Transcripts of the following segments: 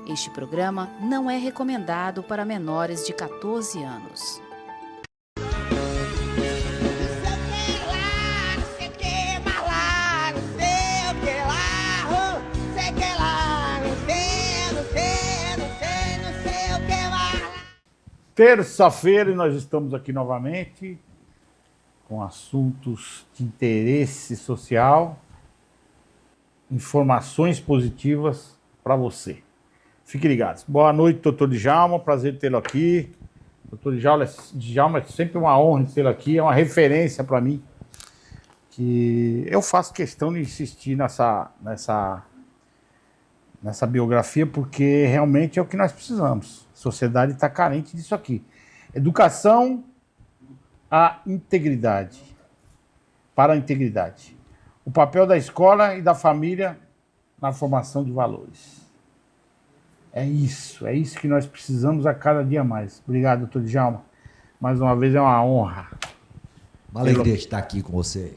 Este programa não é recomendado para menores de 14 anos. Terça-feira e nós estamos aqui novamente com assuntos de interesse social, informações positivas para você. Fique ligados. Boa noite, doutor Djalma, prazer tê-lo aqui. Doutor Djalma, é sempre uma honra tê-lo aqui, é uma referência para mim, que eu faço questão de insistir nessa biografia, porque realmente é o que nós precisamos. A sociedade está carente disso aqui. Educação à integridade, para a integridade. O papel da escola e da família na formação de valores. É isso que nós precisamos a cada dia mais. Obrigado, doutor Djalma. Mais uma vez é uma honra. Uma alegria estar aqui com você.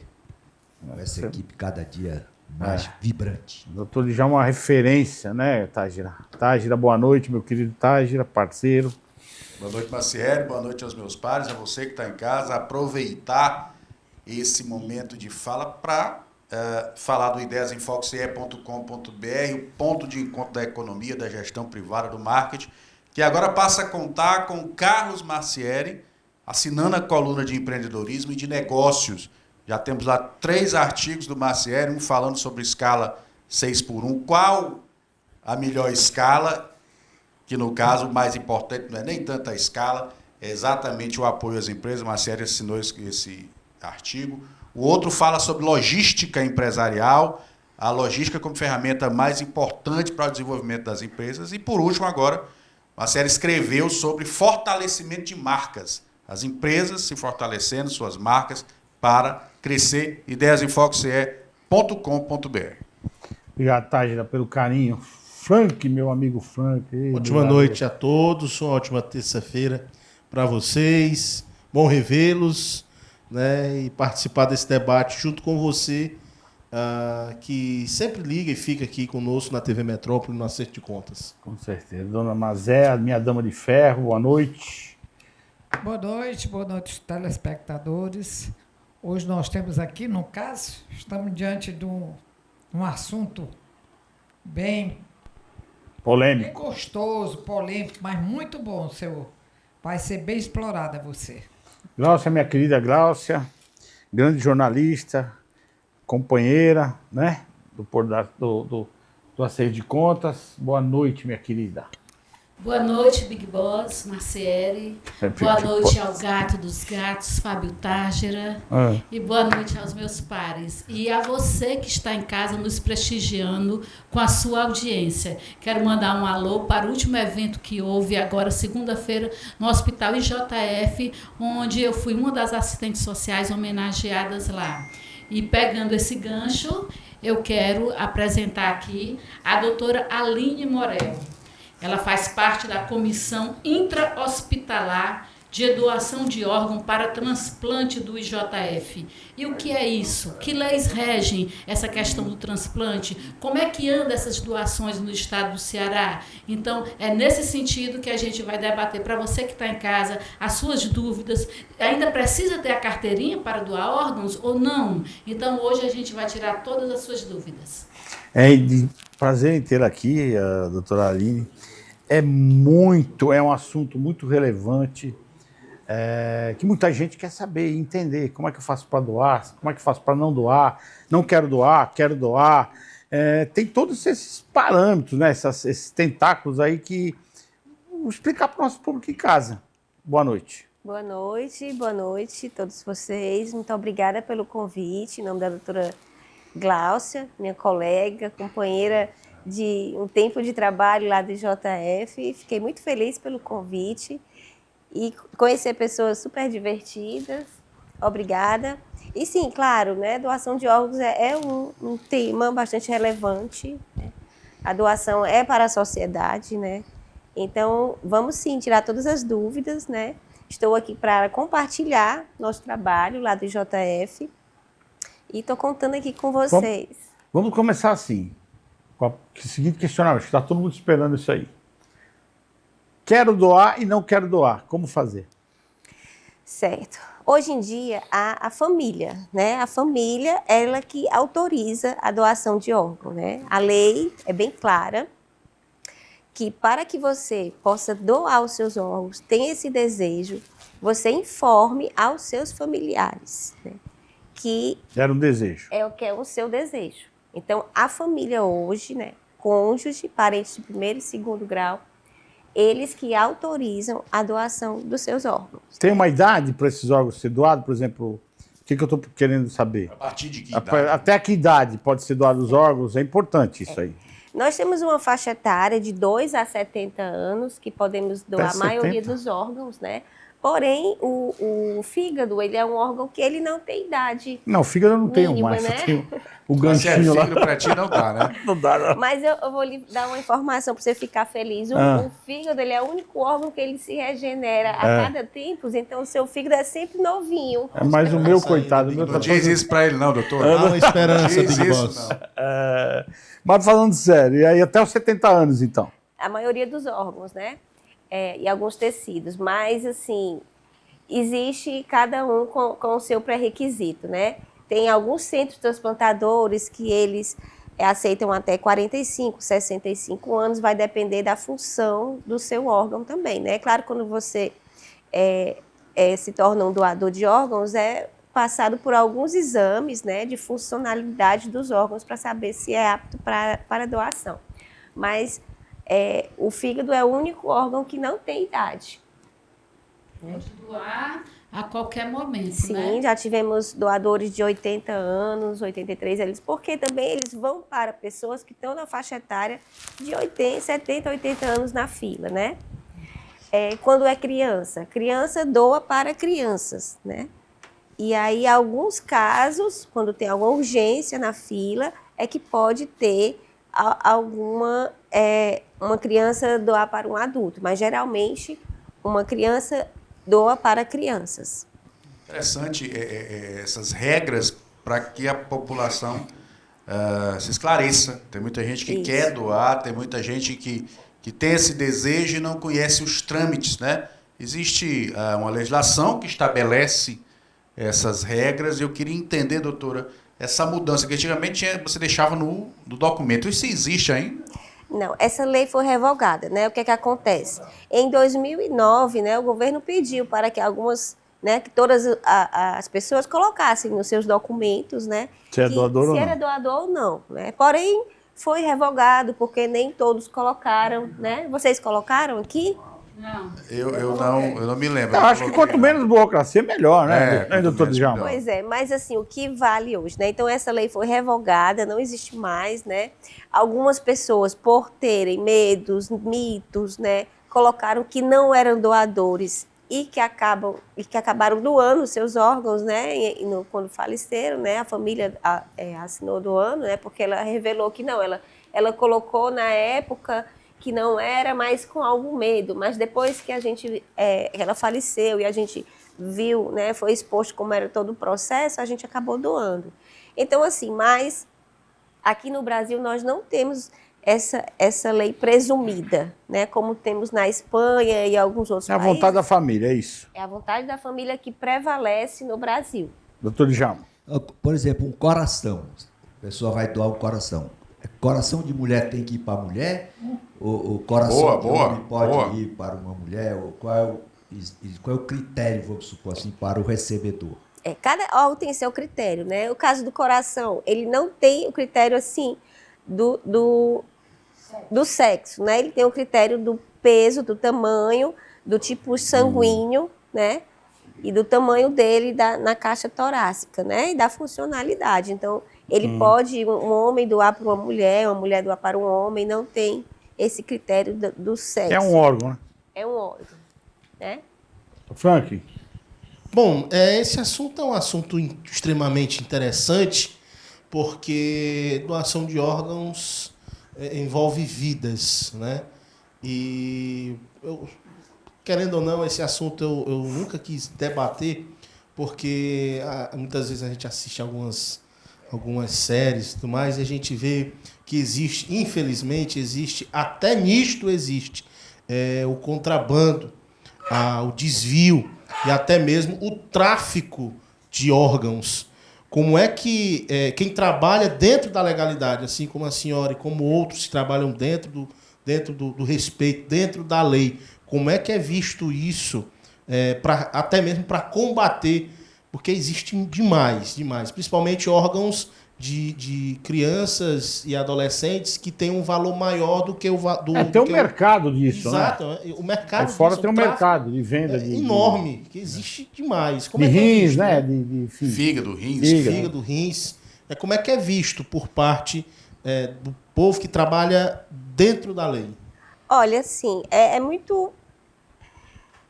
Com essa equipe cada dia mais vibrante. Doutor Djalma é uma referência, né, Tágira? Tágira, boa noite, meu querido Tágira, parceiro. Boa noite, Marciele. Boa noite aos meus pares, a você que está em casa. Aproveitar esse momento de fala para falar do ideiasemfoque.com.br, o ponto de encontro da economia, da gestão privada, do marketing, que agora passa a contar com Carlos Marcieri, assinando a coluna de empreendedorismo e de negócios. Já temos lá 3 artigos do Marcieri, um falando sobre escala 6x1, qual a melhor escala, que no caso o mais importante não é nem tanto a escala, é exatamente o apoio às empresas. O Marcieri assinou esse artigo. O outro fala sobre logística empresarial, a logística como ferramenta mais importante para o desenvolvimento das empresas. E, por último, agora, o Marcieri escreveu sobre fortalecimento de marcas. As empresas se fortalecendo, suas marcas, para crescer. ideiasemfoque.com.br. Obrigado, Tágira, pelo carinho. Frank, meu amigo Frank. Ótima noite a todos, uma ótima terça-feira para vocês. Bom revê-los, né, e participar desse debate junto com você, que sempre liga e fica aqui conosco na TV Metrópole, no Acerto de Contas. Com certeza. Dona Mazé, minha dama de ferro, boa noite. Boa noite, telespectadores. Hoje nós temos aqui, no caso, estamos diante de um assunto bem polêmico. Bem gostoso, polêmico, mas muito bom, senhor. Vai ser bem explorada você. Gláucia, minha querida Gláucia, grande jornalista, companheira, né, do Acerto de Contas. Boa noite, minha querida. Boa noite, Big Boss, Marcieri. Boa noite ao gato dos gatos, Fábio Tágira. E boa noite aos meus pares. E a você que está em casa nos prestigiando com a sua audiência. Quero mandar um alô para o último evento que houve agora, segunda-feira, no Hospital IJF, onde eu fui uma das assistentes sociais homenageadas lá. E pegando esse gancho, eu quero apresentar aqui a doutora Aline Morel. Ela faz parte da Comissão Intra-Hospitalar de Doação de Órgão para Transplante do IJF. E o que é isso? Que leis regem essa questão do transplante? Como é que andam essas doações no estado do Ceará? Então, é nesse sentido que a gente vai debater. Para você que está em casa, as suas dúvidas. Ainda precisa ter a carteirinha para doar órgãos ou não? Então, hoje a gente vai tirar todas as suas dúvidas. Prazer em tê-la aqui, a doutora Aline. É um assunto muito relevante, que muita gente quer saber e entender. Como é que eu faço para doar? Como é que eu faço para não doar? Não quero doar, quero doar. Tem todos esses parâmetros, né? Esses tentáculos aí que... Vou explicar para o nosso público em casa. Boa noite. Boa noite a todos vocês. Muito obrigada pelo convite. Em nome da doutora Gláucia, minha colega, companheira de um tempo de trabalho lá do IJF. Fiquei muito feliz pelo convite e conhecer pessoas super divertidas. Obrigada. E sim, claro, né, doação de órgãos é um tema bastante relevante, né? A doação é para a sociedade, né? Então, vamos sim tirar todas as dúvidas, né? Estou aqui para compartilhar nosso trabalho lá do IJF e estou contando aqui com vocês. Vamos começar assim, com o seguinte questionamento, está todo mundo esperando isso aí. Quero doar e não quero doar, como fazer? Certo. Hoje em dia, a família, né? A família, ela que autoriza a doação de órgão, né? A lei é bem clara que para que você possa doar os seus órgãos, tem esse desejo, você informe aos seus familiares, né? Que Era um desejo. é o que é o seu desejo. Então, a família hoje, né? Cônjuge, parentes de primeiro e segundo grau, eles que autorizam a doação dos seus órgãos. Tem uma idade para esses órgãos ser doados? Por exemplo, o que eu estou querendo saber? A partir de que idade? Até que idade pode ser doado os órgãos? É importante isso aí. Nós temos uma faixa etária de 2 a 70 anos que podemos doar Até a maioria 70? dos órgãos, né? Porém, o fígado, ele é um órgão que ele não tem idade. Não, o fígado eu não tenho Mínima, mais, né? só tenho o Mas se é ganchinho lá. filho pra ti, não dá, né? Não dá, não. Mas eu vou lhe dar uma informação para você ficar feliz. O fígado, ele é o único órgão que ele se regenera a cada tempo, então o seu fígado é sempre novinho. É mais o meu, coitado. O meu Não tá diz todo- isso pra ele, não, doutor. Há uma esperança, Diz Big isso, Boss. não. Mas falando sério, e aí até os 70 anos, então? A maioria dos órgãos, né? E alguns tecidos. Mas, assim, existe cada um com o seu pré-requisito, né? Tem alguns centros transplantadores que eles aceitam até 45, 65 anos, vai depender da função do seu órgão também, né? Claro, quando você se torna um doador de órgãos, é passado por alguns exames, né, de funcionalidade dos órgãos para saber se é apto para doação. Mas o fígado é o único órgão que não tem idade. Pode doar a qualquer momento, Sim, né? já tivemos doadores de 80 anos, 83 anos, porque também eles vão para pessoas que estão na faixa etária de 70, 80 anos na fila, né? Quando é criança, criança doa para crianças, né? E aí, alguns casos, quando tem alguma urgência na fila, é que pode ter uma criança doar para um adulto, mas geralmente uma criança doa para crianças. Interessante essas regras para que a população se esclareça. Tem muita gente que Isso. quer doar, tem muita gente que tem esse desejo e não conhece os trâmites, né? Existe uma legislação que estabelece essas regras e eu queria entender, doutora, essa mudança que antigamente você deixava no documento. Isso existe ainda? Não, essa lei foi revogada, né? O que é que acontece? Em 2009, né, o governo pediu para que algumas, né, que todas as pessoas colocassem nos seus documentos, né, Se é doador ou se não. era doador ou não, né? Porém, foi revogado porque nem todos colocaram, né? Vocês colocaram aqui? Não. Eu não me lembro. Eu acho que quanto menos burocracia, melhor, né? quanto Né, doutor menos, Djalma? melhor. Pois é, mas assim, o que vale hoje, né? Então, essa lei foi revogada, não existe mais, né? Algumas pessoas, por terem medos, mitos, né? Colocaram que não eram doadores e que acabaram doando seus órgãos, né? Quando faleceram, né? A família assinou doando, né? Porque ela revelou que não, ela colocou na época que não era mais com algum medo, mas depois que ela faleceu e a gente viu, né, foi exposto como era todo o processo, a gente acabou doando. Então, assim, mas aqui no Brasil nós não temos essa lei presumida, né, como temos na Espanha e alguns outros É a países. vontade da família, é isso. É a vontade da família que prevalece no Brasil. Doutor Djalma. Por exemplo, um coração. A pessoa vai doar um coração. Coração de mulher tem que ir para a mulher? O coração de homem pode ir para uma mulher? Ou qual é o critério, vamos supor assim, para o recebedor? Cada órgão tem seu critério, né? O caso do coração, ele não tem o critério assim do sexo, né? Ele tem o critério do peso, do tamanho, do tipo sanguíneo, né? E do tamanho dele na caixa torácica, né? E da funcionalidade. Então, ele pode, um homem doar para uma mulher doar para um homem, não tem esse critério do sexo. É um órgão, né? É um órgão, né? Frank. Bom, esse assunto é um assunto extremamente interessante, porque doação de órgãos envolve vidas, né? E querendo ou não, esse assunto eu nunca quis debater, porque muitas vezes a gente assiste algumas séries e tudo mais, e a gente vê que existe, infelizmente, até nisto existe, o contrabando, o desvio e até mesmo o tráfico de órgãos. Como é que quem trabalha dentro da legalidade, assim como a senhora e como outros que trabalham dentro do respeito, dentro da lei, como é que é visto isso, até mesmo para combater, porque existe demais, principalmente órgãos de crianças e adolescentes que têm um valor maior do que o do tem um mercado disso, exato, né? O mercado aí fora disso, tem um mercado de venda enorme, que existe demais. Como de é que rins, visto, né? Fígado, rins. Fígado, rins. Como é que é visto por parte do povo que trabalha dentro da lei? Olha, assim, é muito...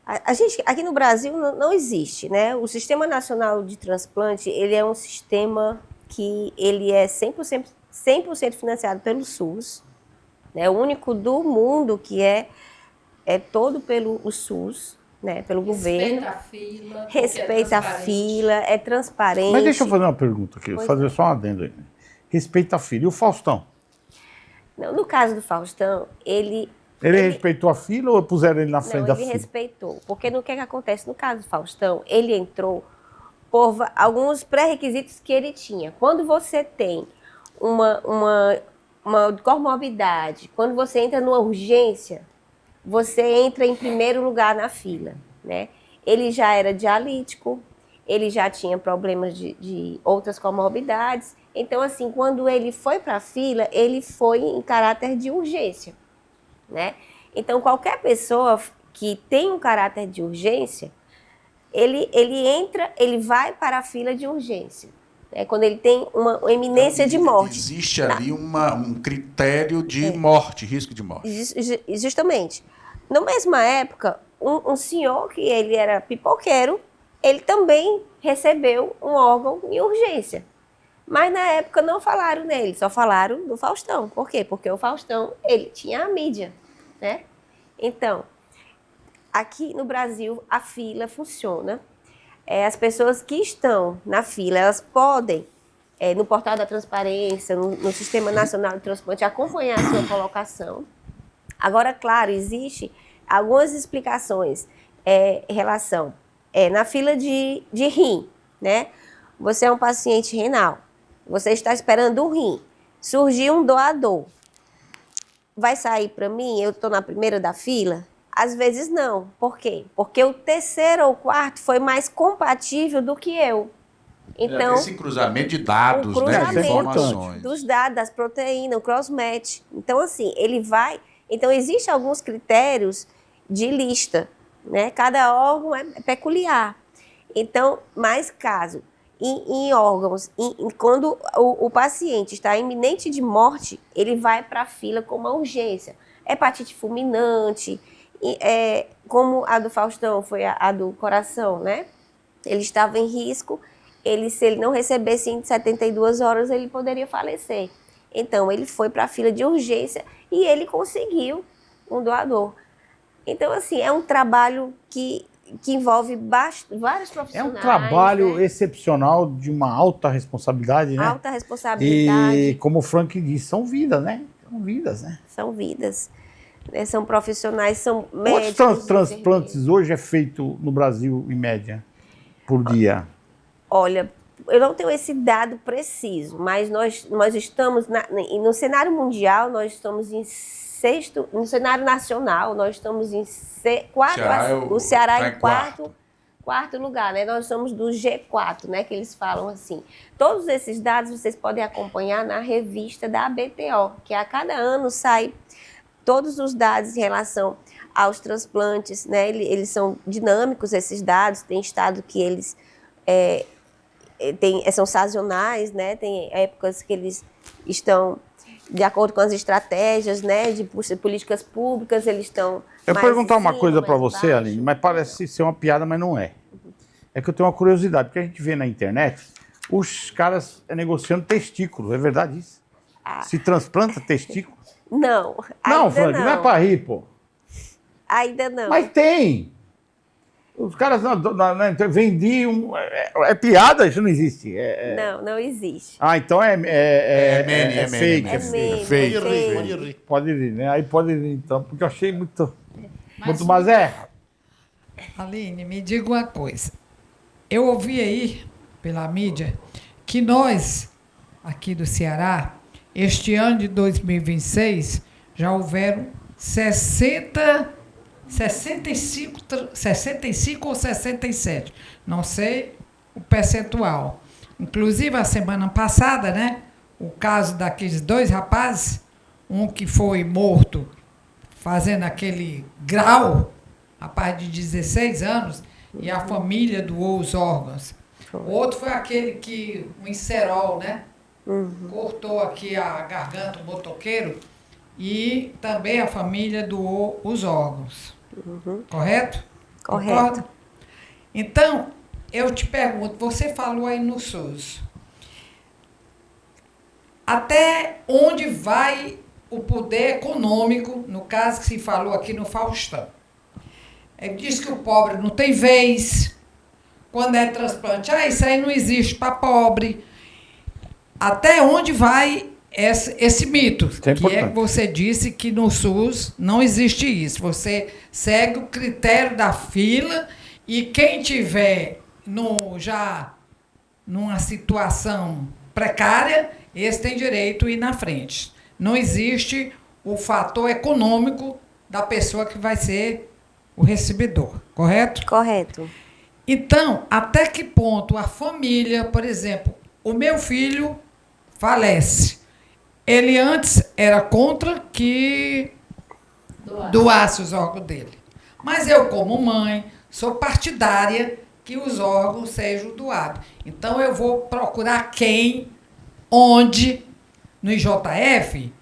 A gente, aqui no Brasil, não existe, né? O Sistema Nacional de Transplante, ele é um sistema que ele é 100% financiado pelo SUS, né? O único do mundo que é todo pelo SUS, né? Pelo governo. Respeita a fila. Respeita a fila, é transparente. Mas deixa eu fazer uma pergunta aqui, fazer só um adendo aí. Respeita a fila. E o Faustão? Não, no caso do Faustão, ele respeitou a fila ou puseram ele na frente da fila? Não, ele respeitou. Porque no que acontece? No caso do Faustão, ele entrou por alguns pré-requisitos que ele tinha. Quando você tem uma comorbidade, quando você entra numa urgência, você entra em primeiro lugar na fila, né? Ele já era dialítico, ele já tinha problemas de outras comorbidades. Então, assim, quando ele foi para a fila, ele foi em caráter de urgência, né? Então, qualquer pessoa que tem um caráter de urgência, ele entra, ele vai para a fila de urgência. Quando ele tem uma iminência de morte. Existe ali um critério de morte, risco de morte. Justamente. Na mesma época, um senhor que ele era pipoqueiro, ele também recebeu um órgão em urgência. Mas na época não falaram nele, só falaram do Faustão. Por quê? Porque o Faustão, ele tinha a mídia, né? Então, aqui no Brasil, a fila funciona. As pessoas que estão na fila, elas podem, no portal da transparência, no Sistema Nacional de Transplante, acompanhar a sua colocação. Agora, claro, existe algumas explicações em relação, na fila de rim, né? Você é um paciente renal. Você está esperando um rim. Surgiu um doador. Vai sair para mim? Eu estou na primeira da fila? Às vezes não. Por quê? Porque o terceiro ou quarto foi mais compatível do que eu. Então, esse cruzamento de dados, de informações. Dos dados, das proteínas, o cross-match. Então, assim, ele vai... Então, existem alguns critérios de lista, né? Cada órgão é peculiar. Então, mais caso... Em órgãos, quando o paciente está iminente de morte, ele vai para a fila com uma urgência. Hepatite fulminante, como a do Faustão, foi a do coração, né? Ele estava em risco, se ele não recebesse em 72 horas, ele poderia falecer. Então, ele foi para a fila de urgência e ele conseguiu um doador. Então, assim, é um trabalho que envolve vários profissionais. É um trabalho, né, excepcional, de uma alta responsabilidade, né? Alta responsabilidade. E, como o Frank disse, são vidas, né? São vidas, né? São vidas. São profissionais, são médicos. Quantos transplantes hoje é feito no Brasil, em média, por dia? Olha, eu não tenho esse dado preciso, mas nós estamos, no cenário mundial, nós estamos em sexto, no cenário nacional, nós estamos em quarto, o Ceará em quarto lugar, né? Nós somos do G4, né? Que eles falam assim. Todos esses dados vocês podem acompanhar na revista da ABTO, que a cada ano sai todos os dados em relação aos transplantes, né? Eles são dinâmicos, esses dados. Tem estado que eles são sazonais, né? Tem épocas que eles estão de acordo com as estratégias, né, de políticas públicas, eles estão... Eu vou perguntar uma coisa para você, Aline, mas parece ser uma piada, mas não é. É que eu tenho uma curiosidade, porque a gente vê na internet os caras negociando testículo, é verdade isso? Se transplanta testículo? Não, não, Frank, não é para rir, pô. Ainda não. Mas tem. Os caras vendiam. É piada? Isso não existe. Não existe. Ah, então é fake. É meme. Pode rir. Pode rir, né? Aí pode rir, então, porque eu achei muito. Mas é. Aline, me diga uma coisa. Eu ouvi aí, pela mídia, que nós, aqui do Ceará, este ano de 2026, já houveram 65 ou 67, não sei o percentual. Inclusive, a semana passada, né, o caso daqueles 2 rapazes, um que foi morto fazendo aquele grau, rapaz de 16 anos, e a família doou os órgãos. O outro foi aquele que, o Incerol, né, cortou aqui a garganta, o motoqueiro, e também a família doou os órgãos. Correto? Correto. Concorda? Então, eu te pergunto, você falou aí no SUS, até onde vai o poder econômico, no caso que se falou aqui no Faustão? Ele diz que o pobre não tem vez, quando é transplante, isso aí não existe para pobre. Até onde vai esse mito, que é que você disse que no SUS não existe isso. Você segue o critério da fila e quem tiver já numa situação precária, esse tem direito a ir na frente. Não existe o fator econômico da pessoa que vai ser o recebedor, correto? Correto. Então, até que ponto a família, por exemplo, o meu filho falece. Ele antes era contra que doasse os órgãos dele. Mas eu, como mãe, sou partidária que os órgãos sejam doados. Então, eu vou procurar onde, no IJF,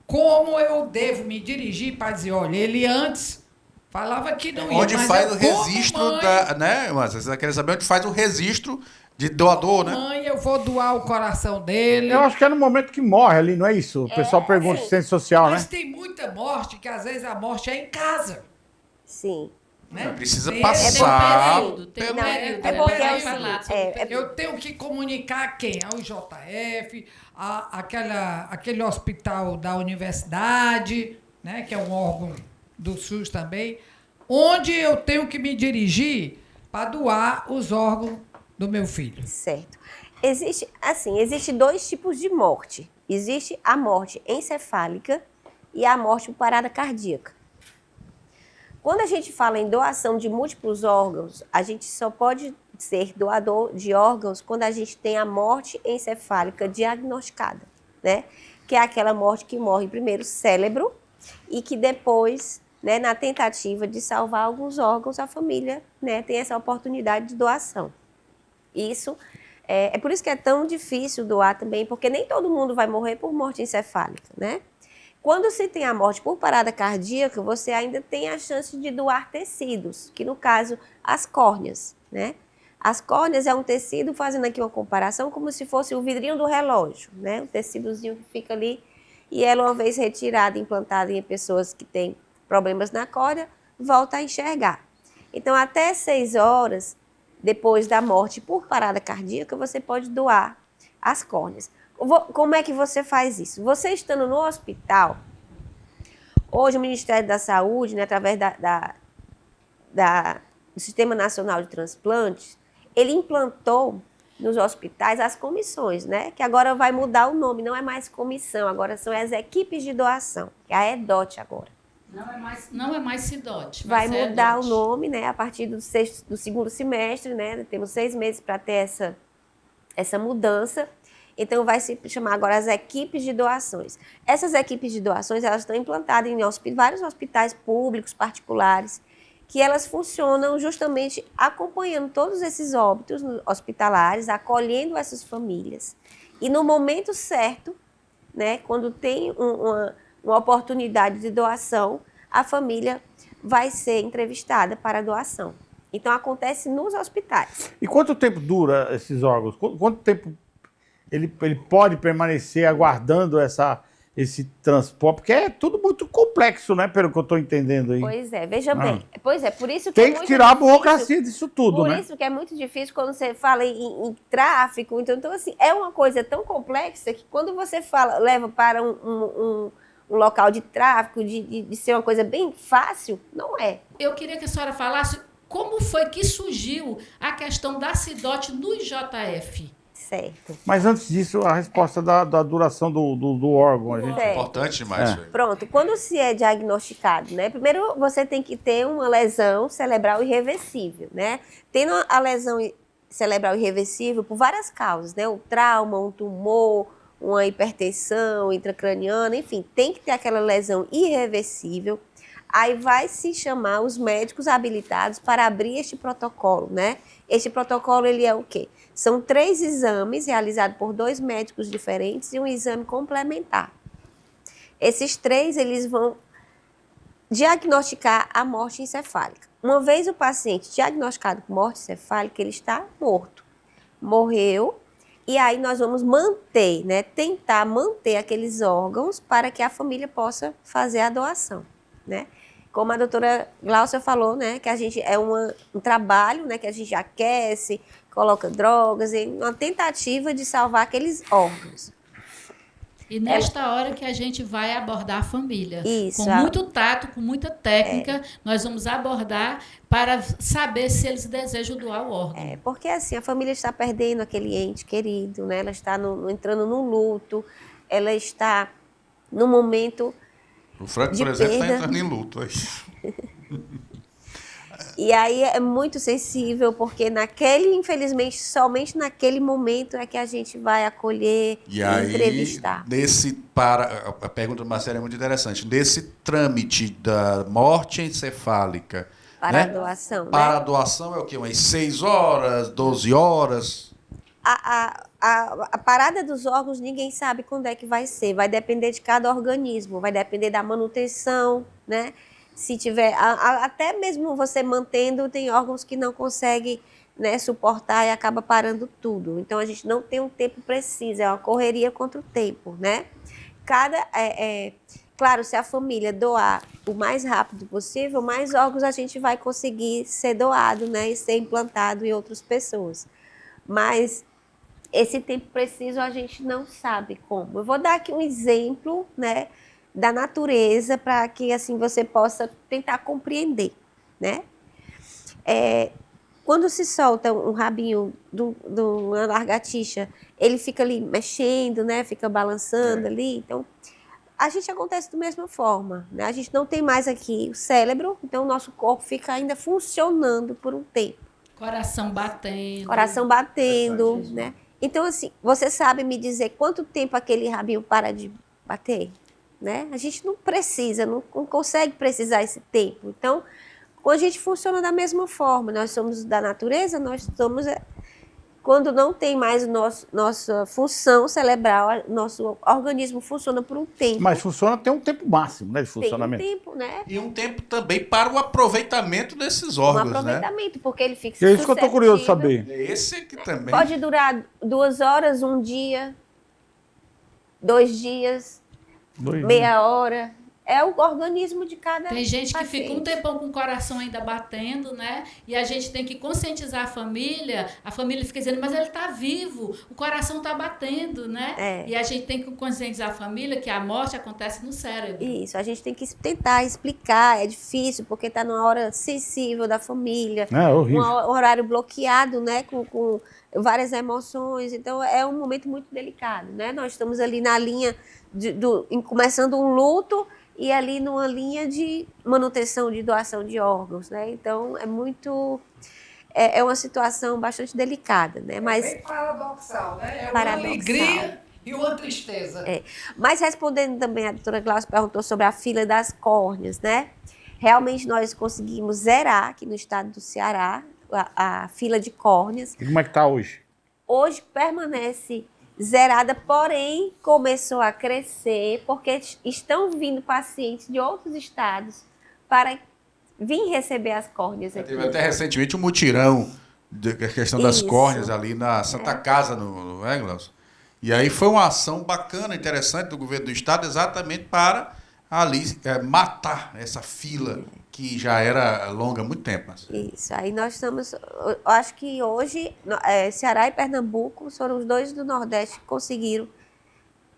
como eu devo me dirigir para dizer, olha, ele antes falava que não ia, onde mas faz eu, o registro mãe, né? Mas você quer saber onde faz o registro de doador, né? Mãe, eu vou doar o coração dele. Eu acho que é no momento que morre ali, não é isso? O pessoal pergunta assistência social, mas né? tem muita morte, que às vezes a morte é em casa. Sim. Né? Precisa passar tem um período. É porque Vai falar sobre eu tenho que comunicar a quem? Ao IJF, aquele hospital da universidade, né, que é um órgão do SUS também, onde eu tenho que me dirigir para doar os órgãos do meu filho. Certo. Existe 2 tipos de morte. Existe a morte encefálica e a morte por parada cardíaca. Quando a gente fala em doação de múltiplos órgãos, a gente só pode ser doador de órgãos quando a gente tem a morte encefálica diagnosticada, né? Que é aquela morte que morre primeiro o cérebro e que depois, né, na tentativa de salvar alguns órgãos, a família, né, tem essa oportunidade de doação. Isso é por isso que é tão difícil doar também, porque nem todo mundo vai morrer por morte encefálica, né? Quando se tem a morte por parada cardíaca, você ainda tem a chance de doar tecidos, que no caso, as córneas, né? As córneas é um tecido, fazendo aqui uma comparação, como se fosse o vidrinho do relógio, né? Um tecidozinho que fica ali e ela, uma vez retirada e implantada em pessoas que têm problemas na córnea, volta a enxergar. Então, até 6 horas depois da morte por parada cardíaca, você pode doar as córneas. Como é que você faz isso? Você estando no hospital, hoje o Ministério da Saúde, né, através do Sistema Nacional de Transplantes, ele implantou nos hospitais as comissões, né, que agora vai mudar o nome, não é mais comissão, agora são as equipes de doação, que é a EDOT agora. Não é mais CIDOT. Vai mudar o nome, né, a partir do 2º semestre, né, temos 6 meses para ter essa mudança. Então, vai se chamar agora as equipes de doações. Essas equipes de doações, elas estão implantadas em vários hospitais públicos, particulares, que elas funcionam justamente acompanhando todos esses óbitos hospitalares, acolhendo essas famílias. E no momento certo, né, quando tem uma oportunidade de doação, a família vai ser entrevistada para a doação. Então, acontece nos hospitais. E quanto tempo dura esses órgãos? Quanto tempo ele pode permanecer aguardando esse transporte? Porque é tudo muito complexo. complexo, né? Pelo que eu estou entendendo aí. Pois é, veja bem. Pois é, por isso que tem que tirar a burocracia disso tudo, né? Por isso que é muito difícil quando você fala em tráfico. Então, assim, é uma coisa tão complexa que quando você leva para um local de tráfico, de ser uma coisa bem fácil, não é. Eu queria que a senhora falasse como foi que surgiu a questão da CIDOT no IJF. Certo. Mas antes disso, a resposta da duração do órgão. A gente... É importante demais isso aí. Pronto, quando se é diagnosticado, né? Primeiro você tem que ter uma lesão cerebral irreversível, né? Tendo a lesão cerebral irreversível por várias causas, né? Um trauma, um tumor, uma hipertensão intracraniana, enfim, tem que ter aquela lesão irreversível. Aí vai se chamar os médicos habilitados para abrir este protocolo, né? Este protocolo, ele é o quê? São 3 exames realizados por 2 médicos diferentes e um exame complementar. Esses 3, eles vão diagnosticar a morte encefálica. Uma vez o paciente diagnosticado com morte encefálica, ele está morto. Morreu, e aí nós vamos manter, né? Tentar manter aqueles órgãos para que a família possa fazer a doação, né? Como a doutora Gláucia falou, né, que a gente é um trabalho, né, que a gente aquece, coloca drogas, em uma tentativa de salvar aqueles órgãos. E nesta hora que a gente vai abordar a família. Isso, com muito tato, com muita técnica, nós vamos abordar para saber se eles desejam doar o órgão. Porque assim, a família está perdendo aquele ente querido, né, ela está entrando no luto, ela está no momento... O Frank, por exemplo, está entrando em luto. E aí é muito sensível, porque infelizmente, somente naquele momento é que a gente vai acolher e entrevistar. A pergunta do Marcelo é muito interessante. Nesse trâmite da morte encefálica... Para a doação, né? Para a doação é o quê? Umas 6 horas, 12 horas? A parada dos órgãos, ninguém sabe quando é que vai ser. Vai depender de cada organismo, vai depender da manutenção, né? Se tiver, até mesmo você mantendo, tem órgãos que não conseguem, né, suportar e acaba parando tudo. Então, a gente não tem um tempo preciso, é uma correria contra o tempo, né? Claro, se a família doar o mais rápido possível, mais órgãos a gente vai conseguir ser doado, né, e ser implantado em outras pessoas. Mas esse tempo preciso a gente não sabe como. Eu vou dar aqui um exemplo, né, da natureza para que assim você possa tentar compreender, né? Quando se solta um rabinho de uma lagartixa, ele fica ali mexendo, né? Fica balançando ali. Então, a gente acontece da mesma forma, né? A gente não tem mais aqui o cérebro, então o nosso corpo fica ainda funcionando por um tempo. Coração batendo. Coração batendo, né? Então, assim, você sabe me dizer quanto tempo aquele rabinho para de bater? Né? A gente não precisa, não consegue precisar esse tempo. Então, a gente funciona da mesma forma. Nós somos da natureza, nós somos... Quando não tem mais nossa função cerebral, nosso organismo funciona por um tempo. Mas tem um tempo máximo, né, de funcionamento. Tem um tempo, né? E um tempo também para o aproveitamento desses órgãos, né? Aproveitamento, porque ele fica suscetível. É isso que eu estou curioso de saber. Esse aqui também. Pode durar 2 horas, 1 dia, 2 dias, meia hora. É o organismo de cada Tem gente paciente. que fica um tempão com o coração ainda batendo, né? E a gente tem que conscientizar a família fica dizendo, mas ele está vivo, o coração está batendo, né? E a gente tem que conscientizar a família que a morte acontece no cérebro. Isso, a gente tem que tentar explicar, é difícil, porque está numa hora sensível da família, horrível. Um horário bloqueado, né? Com várias emoções, então é um momento muito delicado, né? Nós estamos ali na linha, começando um luto, e ali numa linha de manutenção, de doação de órgãos, né? Então, é uma situação bastante delicada, né? Mas bem paradoxal, né? É paradoxal. Uma alegria e uma tristeza. Mas respondendo também, a doutora Gláucia perguntou sobre a fila das córneas, né? Realmente nós conseguimos zerar aqui no estado do Ceará a fila de córneas. E como é que está hoje? Hoje permanece zerada, porém começou a crescer porque estão vindo pacientes de outros estados para vir receber as córneas aqui. Teve até recentemente um mutirão da questão das córneas ali na Santa Casa, no Glaucio? E aí foi uma ação bacana, interessante do governo do estado, exatamente para ali matar essa fila que já era longa há muito tempo. Isso, aí nós estamos, eu acho que hoje Ceará e Pernambuco foram os dois do Nordeste que conseguiram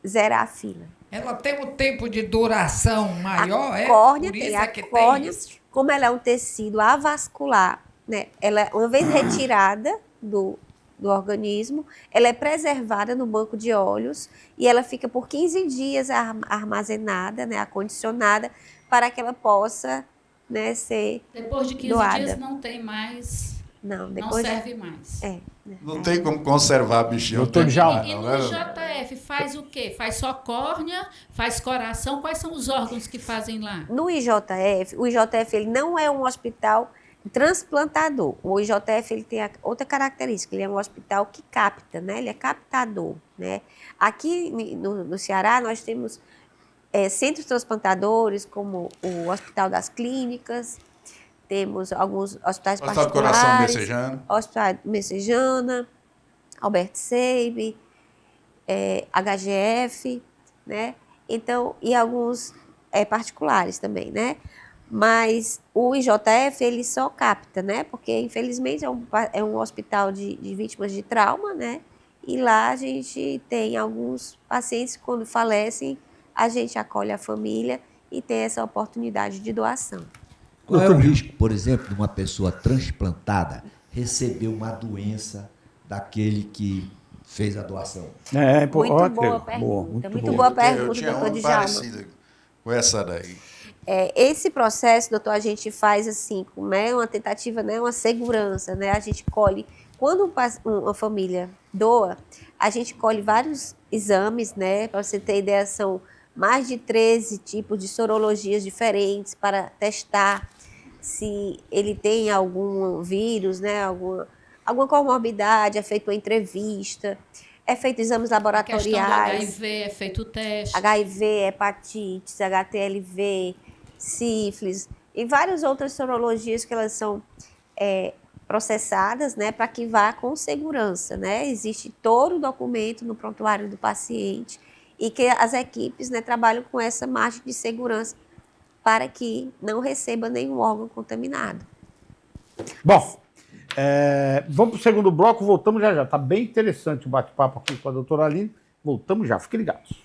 zerar a fila. Ela tem um tempo de duração maior, a córnea, Por isso a que córnea, tem isso. como ela é um tecido avascular, né? Ela, uma vez retirada do organismo, ela é preservada no banco de óleos e ela fica por 15 dias armazenada, né, acondicionada, para que ela possa, né, ser Depois de 15 doada. dias não tem mais, não serve mais. Não tem como conservar bichinho. Doutor Djalma. E no IJF faz o quê? Faz só córnea, faz coração? Quais são os órgãos que fazem lá? No IJF, o IJF ele não é um hospital transplantador. O IJF ele tem outra característica, ele é um hospital que capta, né? Ele é captador, né? Aqui no Ceará nós temos centros transplantadores, como o Hospital das Clínicas, temos alguns hospitais Hospital do particulares, Coração Messejana, Hospital Messejana, Albert Seib, HGF, né? Então, e alguns particulares também, né? Mas o IJF, ele só capta, né? Porque, infelizmente, é um hospital de vítimas de trauma, né? E lá a gente tem alguns pacientes que, quando falecem, a gente acolhe a família e tem essa oportunidade de doação. Qual é o risco, por exemplo, de uma pessoa transplantada receber uma doença daquele que fez a doação? Muito boa pergunta. Muito boa pergunta, eu tinha doutor uma Djalma. parecida com essa daí. Esse processo, doutor, a gente faz assim, né, uma tentativa, né, uma segurança, né? A gente colhe, quando uma família doa, a gente colhe vários exames, né? Para você ter ideia, são mais de 13 tipos de sorologias diferentes para testar se ele tem algum vírus, né? Alguma comorbidade, é feita uma entrevista, é feito exames laboratoriais. A questão do HIV, é feito o teste. HIV, hepatite, HTLV, sífilis e várias outras sorologias que elas são processadas, né, para que vá com segurança, né? Existe todo o documento no prontuário do paciente e que as equipes, né, trabalham com essa margem de segurança para que não receba nenhum órgão contaminado. Bom, vamos para o segundo bloco, voltamos já já. Está bem interessante o bate-papo aqui com a doutora Aline. Voltamos já, fiquem ligados.